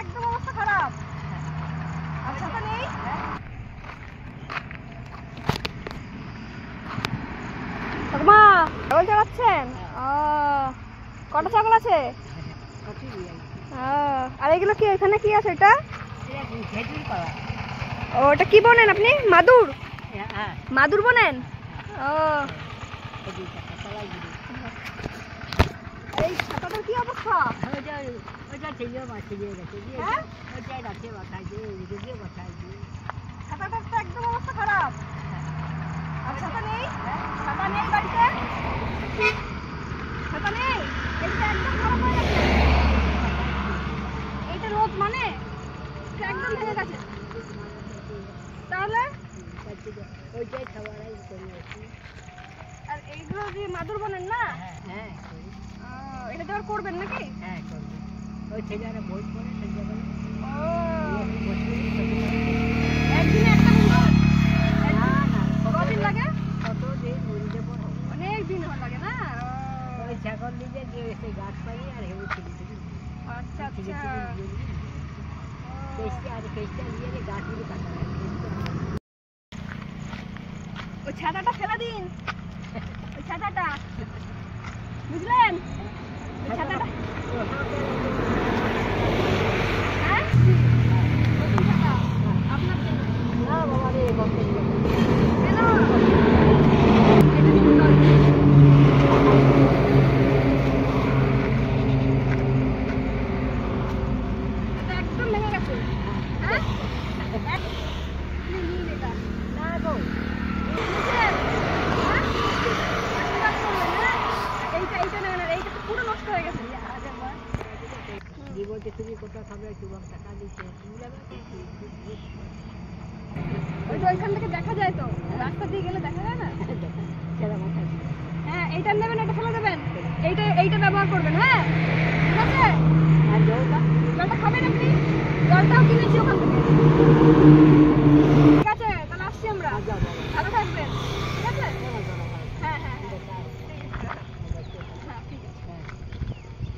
একদম অবস্থা খারাপ। আর ছাতা নেই? ঠাকুমা ছাগল চালাচ্ছেন? কটা ছাগল আছে? আর এগুলো কি, এখানে কি আছে? এটা ওটা কি বলেন আপনি? মাদুর? মাদুর বলেন? এই ছাতাটার কি অবস্থা? ছাতাটার তো একদম অবস্থা খারাপ। আর ছাতা নেই? ছাতা নেই বাড়িতে? ছাতা নেই? এইটা একদম খারাপ হয়ে গেছে। এইটা রোদ মানে একদম ভেঙে গেছে। তাহলে আর এইগুলো যে মাদুর বলেন না? এটা তো আর করবেন নাকি? একদিনে একটা কতদিন লাগে? অনেক দিন লাগে না? ছাগল নিজে গাছ পাই আর আচ্ছা আচ্ছা। ওই ছাতাটা ফেলে দিন, ওই ছাতাটা, বুঝলেন? ওই ছাতাটা আপনার একদম ভেঙে গেছে। পুরো নষ্ট হয়ে গেছে। তুমি কোথাও খাবে টাকা দিচ্ছে, ওইখান থেকে দেখা যায় তো, রাস্তা দিয়ে গেলে দেখা যায় না। হ্যাঁ, এইটা নেবেন, এটা ফেলে দেবেন, এইটা ব্যবহার করবেন। হ্যাঁ ঠিক আছে। আর জলটা খাবেন আপনি? জলটাও কিনেছি ওখান থেকে।